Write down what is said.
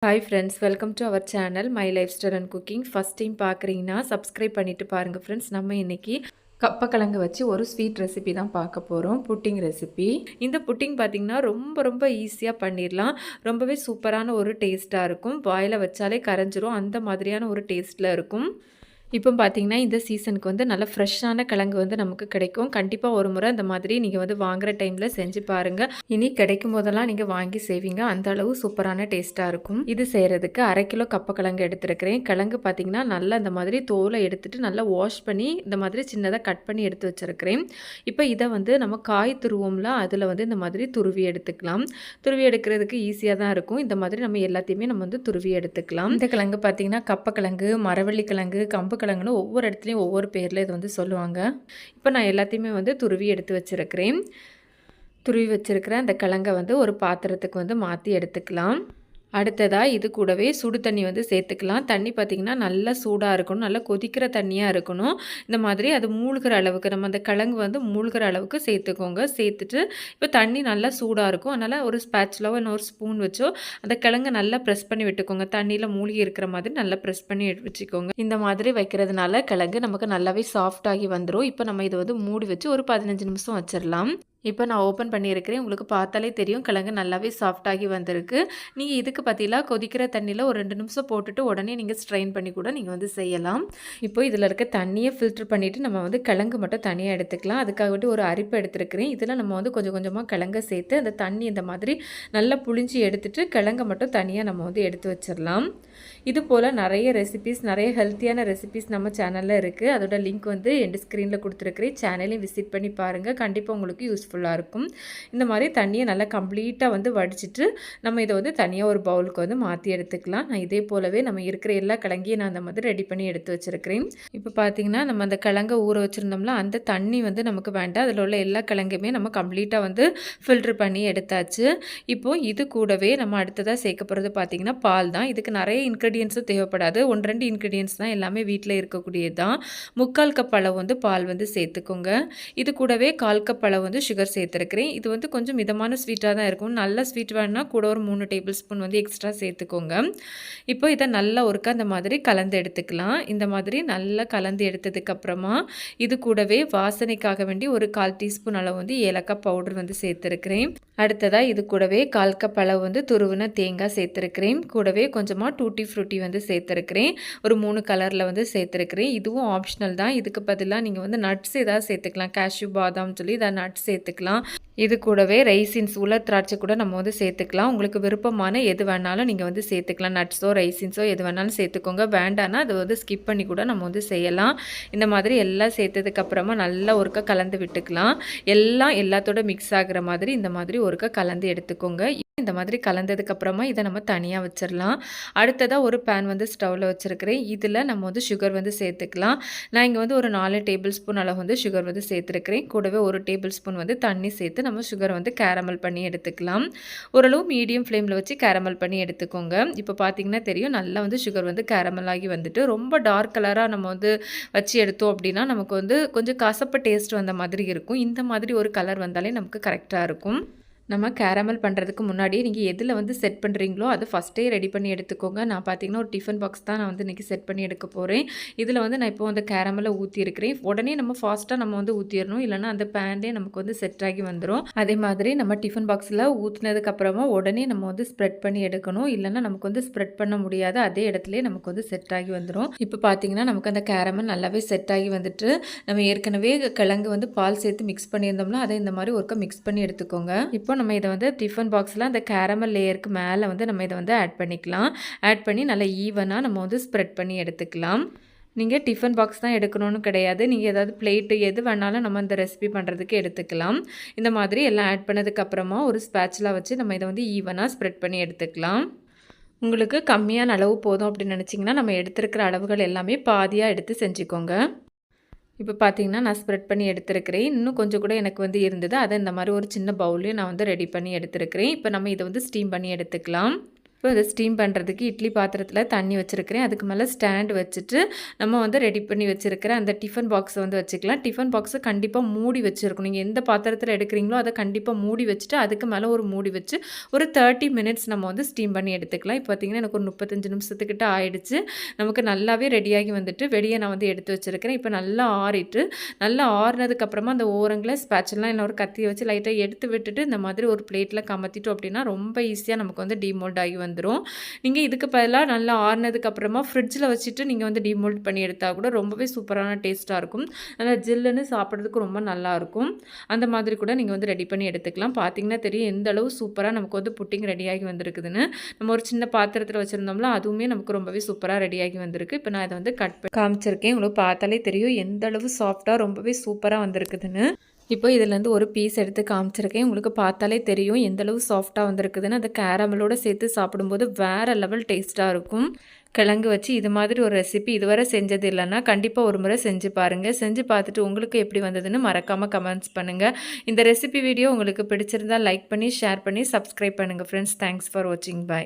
Hi friends, welcome to our channel my lifestyle and cooking. First time பார்க்குறீங்கன்னா subscribe பண்ணிவிட்டு பாருங்கள் friends. நம்ம இன்றைக்கி கப்பக்கிழங்கு வச்சு ஒரு ஸ்வீட் ரெசிபி தான் பார்க்க போகிறோம், புட்டிங் ரெசிபி. இந்த புட்டிங் பார்த்திங்கன்னா ரொம்ப ஈஸியாக பண்ணிடலாம். ரொம்பவே சூப்பரான ஒரு டேஸ்ட்டாக இருக்கும். வாயில் வச்சாலே கரைஞ்சிரும், அந்த மாதிரியான ஒரு டேஸ்ட்டில் இருக்கும். இப்போ பார்த்தீங்கன்னா இந்த சீசனுக்கு வந்து நல்ல ஃப்ரெஷ்ஷான கிழங்கு வந்து நமக்கு கிடைக்கும். கண்டிப்பாக ஒரு முறை இந்த மாதிரி நீங்கள் வந்து வாங்குகிற டைமில் செஞ்சு பாருங்கள். இனி கிடைக்கும் போதெல்லாம் நீங்கள் வாங்கி செய்வீங்க, அந்த அளவு சூப்பரான டேஸ்ட்டாக இருக்கும். இது செய்கிறதுக்கு 1/2 கிலோ கப்பக்கிழங்கு எடுத்துருக்கிறேன். கிழங்கு பார்த்திங்கன்னா நல்லா இந்த மாதிரி தோலை எடுத்துகிட்டு நல்லா வாஷ் பண்ணி இந்த மாதிரி சின்னதாக கட் பண்ணி எடுத்து வச்சுருக்கிறேன். இப்போ இதை வந்து நம்ம காய் துருவோம்ல, அதில் வந்து இந்த மாதிரி துருவி எடுத்துக்கலாம். துருவி எடுக்கிறதுக்கு ஈஸியாக தான் இருக்கும். இந்த மாதிரி நம்ம எல்லாத்தையுமே நம்ம வந்து துருவி எடுத்துக்கலாம். இந்த கிழங்கு பார்த்திங்கன்னா கப்பக்கிழங்கு, மரவள்ளி கிழங்கு, கம்பு கிழங்குன்னு ஒவ்வொரு இடத்துலையும் ஒவ்வொரு பேரில் இது வந்து சொல்லுவாங்க. இப்போ நான் எல்லாத்தையுமே வந்து துருவி எடுத்து வச்சுருக்கிறேன். துருவி வச்சுருக்கிற அந்த கிழங்கை வந்து ஒரு பாத்திரத்துக்கு வந்து மாற்றி எடுத்துக்கலாம். அடுத்ததாக இது கூடவே சுடு தண்ணி வந்து சேர்த்துக்கலாம். தண்ணி பார்த்திங்கன்னா நல்லா சூடாக இருக்கணும், நல்லா கொதிக்கிற தண்ணியாக இருக்கணும். இந்த மாதிரி அது மூழ்கிற அளவுக்கு, நம்ம அந்த கிழங்கு வந்து மூழ்கிற அளவுக்கு சேர்த்துக்கோங்க. சேர்த்துட்டு இப்போ தண்ணி நல்லா சூடாக இருக்கும், அதனால் ஒரு ஸ்பேட்சுலாவோ இல்லை ஒரு ஸ்பூன் வச்சோ அந்த கிழங்கு நல்லா ப்ரெஸ் பண்ணி விட்டுக்கோங்க. தண்ணியில் மூழ்கி இருக்கிற மாதிரி நல்லா ப்ரெஸ் பண்ணி வச்சுக்கோங்க. இந்த மாதிரி வைக்கிறதுனால கிழங்கு நமக்கு நல்லாவே சாஃப்டாகி வந்துடும். இப்போ நம்ம இதை வந்து மூடி வச்சு ஒரு 15 நிமிஷம் வச்சிடலாம். இப்போ நான் ஓப்பன் பண்ணியிருக்கிறேன். உங்களுக்கு பார்த்தாலே தெரியும் கிழங்கு நல்லாவே சாஃப்டாகி வந்திருக்கு. நீங்கள் இதுக்கு பார்த்தீங்களா கொதிக்கிற தண்ணியில் ஒரு 2 நிமிஷம் போட்டுட்டு உடனே நீங்கள் ஸ்ட்ரெயின் பண்ணி கூட நீங்கள் வந்து செய்யலாம். இப்போ இதில் இருக்க தண்ணியை ஃபில்டர் பண்ணிவிட்டு நம்ம வந்து கிழங்கு மட்டும் தனியாக எடுத்துக்கலாம். அதுக்காகட்டி ஒரு அரிப்பு எடுத்துருக்கிறேன். இதில் நம்ம வந்து கொஞ்சம் கொஞ்சமாக கிழங்கை சேர்த்து அந்த தண்ணி இந்த மாதிரி நல்லா புழிஞ்சி எடுத்துகிட்டு கிழங்கை மட்டும் தனியாக நம்ம வந்து எடுத்து வச்சிடலாம். இது போல் நிறைய ரெசிபீஸ், நிறைய ஹெல்த்தியான ரெசிபீஸ் நம்ம சேனலில் இருக்குது. அதோட லிங்க் வந்து எண்ட் ஸ்க்ரீனில் கொடுத்துருக்குறேன். சேனலையும் விசிட் பண்ணி பாருங்கள், கண்டிப்பாக உங்களுக்கு யூஸ்ஃபுல்லாக இருக்கும். இந்த மாதிரி தண்ணியை நல்லா கம்ப்ளீட்டாக வந்து வடிச்சிட்டு நம்ம இதை வந்து தனியாக ஒரு பவுலுக்கு வந்து மாற்றி எடுத்துக்கலாம். நான் இதே போலவே நம்ம இருக்கிற எல்லா கிழங்கையும் நான் அந்த மாதிரி ரெடி பண்ணி எடுத்து வச்சுருக்கிறேன். இப்போ பார்த்திங்கன்னா நம்ம அந்த கிழங்கை ஊற வச்சுருந்தோம்னா அந்த தண்ணி வந்து நமக்கு வேண்டாம். அதில் உள்ள எல்லா கிழங்குமே நம்ம கம்ப்ளீட்டாக வந்து ஃபில்ட்ரு பண்ணி எடுத்தாச்சு. இப்போது இது கூடவே நம்ம அடுத்ததாக சேர்க்க போகிறது பார்த்திங்கன்னா பால் தான். இதுக்கு நிறைய இன்க்ரீடியன்ஸும் தேவைப்படாது, 1-2 இன்க்ரீடியன்ஸ் தான், எல்லாமே வீட்டில் இருக்கக்கூடியது தான். 3/4 கப் அளவு வந்து பால் வந்து சேர்த்துக்கோங்க. இது கூடவே 1/4 கப் அளவு வந்து சுகர் சேர்த்துருக்கிறேன். இது வந்து கொஞ்சம் மிதமான ஸ்வீட்டாக தான் இருக்கும். நல்ல ஸ்வீட் வேணுன்னா கூட ஒரு 3 டேபிள் ஸ்பூன் வந்து எக்ஸ்ட்ரா சேர்த்துக்கோங்க. இப்போ இதை நல்லா ஒருக்கா இந்த மாதிரி கலந்து எடுத்துக்கலாம். இந்த மாதிரி நல்லா கலந்து எடுத்ததுக்கப்புறமா இது கூடவே வாசனைக்காக வேண்டி ஒரு 1/4 டீஸ்பூன் அளவு வந்து ஏலக்காய் பவுடர் வந்து சேர்த்துருக்கிறேன். அடுத்ததாக இது கூடவே 1/4 கப் அளவு வந்து துருவின தேங்காய் சேர்த்துருக்கிறேன். கூடவே கொஞ்சமாக டூட்டி ஃப்ரூட்டி வந்து சேர்த்துருக்கிறேன். ஒரு 3 கலரில் வந்து சேர்த்துருக்கிறேன். இதுவும் ஆப்ஷனல் தான். இதுக்கு பதிலாக நீங்கள் வந்து நட்ஸ் ஏதாவது சேர்த்துக்கலாம், கேஷ்யூ பாதாம் சொல்லி இதை நட்ஸ் சேர்த்துக்கலாம். இது கூடவே ரைசின்ஸ், உலர் திராட்சை கூட நம்ம வந்து சேர்த்துக்கலாம். உங்களுக்கு விருப்பமான எது வேணாலும் நீங்கள் வந்து சேர்த்துக்கலாம். நட்ஸோ ரைசின்ஸோ எது வேணாலும் சேர்த்துக்கோங்க. வேண்டான்னா அதை வந்து ஸ்கிப் பண்ணி கூட நம்ம வந்து செய்யலாம். இந்த மாதிரி எல்லாம் சேர்த்ததுக்கப்புறமா நல்லா ஒருக்கா கலந்து விட்டுக்கலாம். எல்லாம் எல்லாத்தோட மிக்ஸ் ஆகிற மாதிரி இந்த மாதிரி ஒருக்கா கலந்து எடுத்துக்கோங்க. இந்த மாதிரி கலந்ததுக்கப்புறமா இதை நம்ம தனியாக வச்சிடலாம். அடுத்ததாக ஒரு பேன் வந்து ஸ்டவ்வில் வச்சுருக்கிறேன். இதில் நம்ம வந்து சுகர் வந்து சேர்த்துக்கலாம். நான் இங்கே வந்து ஒரு 4 டேபிள் ஸ்பூன் அளவு வந்து சுகர் வந்து சேர்த்துருக்கிறேன். கூடவே 1 டேபிள் ஸ்பூன் வந்து தண்ணி சேர்த்து நம்ம சுகரை வந்து கேரமல் பண்ணி எடுத்துக்கலாம். ஓரளவு மீடியம் ஃப்ளேமில் வச்சு கேரமல் பண்ணி எடுத்துக்கோங்க. இப்போ பார்த்திங்கன்னா தெரியும் நல்லா வந்து சுகர் வந்து கேரமல் ஆகி வந்துட்டு ரொம்ப டார்க் கலராக நம்ம வந்து வச்சு எடுத்தோம் அப்படின்னா நமக்கு வந்து கொஞ்சம் கசப்பு டேஸ்ட் வந்த மாதிரி இருக்கும். இந்த மாதிரி ஒரு கலர் வந்தாலே நமக்கு கரெக்டாக இருக்கும். நம்ம கேரமல் பண்ணுறதுக்கு முன்னாடி நீங்கள் எதில் வந்து செட் பண்ணுறீங்களோ அதை ஃபஸ்ட்டே ரெடி பண்ணி எடுத்துக்கோங்க. நான் பார்த்தீங்கன்னா ஒரு டிஃபன் பாக்ஸ் தான் நான் வந்து இன்றைக்கி செட் பண்ணி எடுக்க போகிறேன். இதில் வந்து நான் இப்போ அந்த கேரமலை ஊற்றிருக்கிறேன். உடனே நம்ம ஃபாஸ்ட்டாக நம்ம வந்து ஊற்றிடணும், இல்லைனா அந்த பேன்லேயே நமக்கு வந்து செட் ஆகி வந்துடும். அதே மாதிரி நம்ம டிஃபன் பாக்ஸில் ஊற்றினதுக்கப்புறமா உடனே நம்ம வந்து ஸ்ப்ரெட் பண்ணி எடுக்கணும், இல்லைனா நமக்கு வந்து ஸ்ப்ரெட் பண்ண முடியாது, அதே இடத்துலேயே நமக்கு வந்து செட் ஆகி வந்துடும். இப்போ பார்த்தீங்கன்னா நமக்கு அந்த கேரமல் நல்லாவே செட் ஆகி வந்துட்டு நம்ம ஏற்கனவே கிழங்கு வந்து பால் சேர்த்து மிக்ஸ் பண்ணியிருந்தோம்னா அதை இந்த மாதிரி ஒருக்கா மிக்ஸ் பண்ணி எடுத்துக்கோங்க. இப்போ நம்ம இதை வந்து டிஃபன் பாக்ஸில் அந்த கேரமல் லேயருக்கு மேலே வந்து நம்ம இதை வந்து ஆட் பண்ணிக்கலாம். ஆட் பண்ணி நல்லா ஈவனாக நம்ம வந்து ஸ்ப்ரெட் பண்ணி எடுத்துக்கலாம். நீங்கள் டிஃபன் பாக்ஸ் தான் எடுக்கணும்னு கிடையாது, நீங்கள் ஏதாவது பிளேட்டு எது வேணாலும் நம்ம இந்த ரெசிபி பண்ணுறதுக்கு எடுத்துக்கலாம். இந்த மாதிரி எல்லாம் ஆட் பண்ணதுக்கப்புறமா ஒரு ஸ்பேட்சுலா வச்சு நம்ம இதை வந்து ஈவனாக ஸ்ப்ரெட் பண்ணி எடுத்துக்கலாம். உங்களுக்கு கம்மியான அளவு போதும் அப்படின்னு நினச்சிங்கன்னா நம்ம எடுத்துருக்கிற அளவுகள் எல்லாமே பாதியாக எடுத்து செஞ்சுக்கோங்க. இப்போ பார்த்தீங்கன்னா நான் ஸ்ப்ரெட் பண்ணி எடுத்துருக்கிறேன். இன்னும் கொஞ்சம் கூட எனக்கு வந்து இருந்தது, அதை இந்த மாதிரி ஒரு சின்ன பவுல்லையும் நான் வந்து ரெடி பண்ணி எடுத்துருக்கிறேன். இப்போ நம்ம இதை வந்து ஸ்டீம் பண்ணி எடுத்துக்கலாம். இப்போ இதை ஸ்டீம் பண்ணுறதுக்கு இட்லி பாத்திரத்தில் தண்ணி வச்சுருக்கிறேன். அதுக்கு மேலே ஸ்டாண்ட் வச்சுட்டு நம்ம வந்து ரெடி பண்ணி வச்சுருக்கிற அந்த டிஃபன் பாக்ஸை வந்து வச்சுக்கலாம். டிஃபன் பாக்ஸை கண்டிப்பாக மூடி வச்சுருக்கணும். நீங்கள் எந்த பாத்திரத்தில் எடுக்கிறீங்களோ அதை கண்டிப்பாக மூடி வச்சுட்டு அதுக்கு மேலே ஒரு மூடி வச்சு ஒரு 30 மினிட்ஸ் நம்ம வந்து ஸ்டீம் பண்ணி எடுத்துக்கலாம். இப்போ பார்த்திங்கன்னா எனக்கு ஒரு 35 நிமிஷத்துக்கிட்ட ஆயிடுச்சு. நமக்கு நல்லாவே ரெடியாகி வந்துட்டு வெளியே நான் வந்து எடுத்து வச்சுருக்கிறேன். இப்போ நல்லா ஆறிட்டு நல்லா ஆறுனதுக்கப்புறமா அந்த ஓரங்களை ஸ்பேச்செல்லாம் இல்லை ஒரு கத்தியை வச்சு லைட்டாக எடுத்து விட்டுட்டு இந்த மாதிரி ஒரு பிளேட்டில் கமத்திட்டோம் அப்படின்னா ரொம்ப ஈஸியாக நமக்கு வந்து டீமோல்ட் ஆகி வந்துடும். நீங்கள் இதுக்கு பதிலாக நல்லா ஆறுனதுக்கப்புறமா ஃப்ரிட்ஜில் வச்சுட்டு நீங்கள் வந்து டீமோல்ட் பண்ணி எடுத்தால் கூட ரொம்பவே சூப்பரான டேஸ்ட்டாக இருக்கும். நல்லா ஜில்லுன்னு சாப்பிட்றதுக்கு ரொம்ப நல்லாயிருக்கும். அந்த மாதிரி கூட நீங்கள் வந்து ரெடி பண்ணி எடுத்துக்கலாம். பார்த்தீங்கன்னா தெரியும் எந்த அளவு சூப்பராக நமக்கு வந்து புட்டிங் ரெடியாகி வந்திருக்குதுன்னு. நம்ம ஒரு சின்ன பாத்திரத்தில் வச்சுருந்தோம்ல அதுவுமே நமக்கு ரொம்பவே சூப்பராக ரெடியாகி வந்திருக்கு. இப்போ நான் இதை வந்து கட் பண்ணி காமிச்சிருக்கேன். உங்களுக்கு பார்த்தாலே தெரியும் எந்த அளவு சாஃப்டாக ரொம்பவே சூப்பராக வந்திருக்குதுன்னு. இப்போ இதுலேருந்து ஒரு பீஸ் எடுத்து காமிச்சிருக்கேன். உங்களுக்கு பார்த்தாலே தெரியும் எந்தளவு சாஃப்டாக வந்திருக்குதுன்னு. அந்த கேரமலோடு சேர்த்து சாப்பிடும்போது வேறு லெவல் டேஸ்ட்டாக இருக்கும். கிழங்கு வச்சு இது மாதிரி ஒரு ரெசிபி இதுவரை செஞ்சது இல்லைன்னா கண்டிப்பாக ஒரு முறை செஞ்சு பாருங்கள். செஞ்சு பார்த்துட்டு உங்களுக்கு எப்படி வந்ததுன்னு மறக்காமல் கமெண்ட்ஸ் பண்ணுங்கள். இந்த ரெசிபி வீடியோ உங்களுக்கு பிடிச்சிருந்தால் லைக் பண்ணி ஷேர் பண்ணி சப்ஸ்கிரைப் பண்ணுங்கள் ஃப்ரெண்ட்ஸ். தேங்க்ஸ் ஃபார் வாட்சிங். பாய்.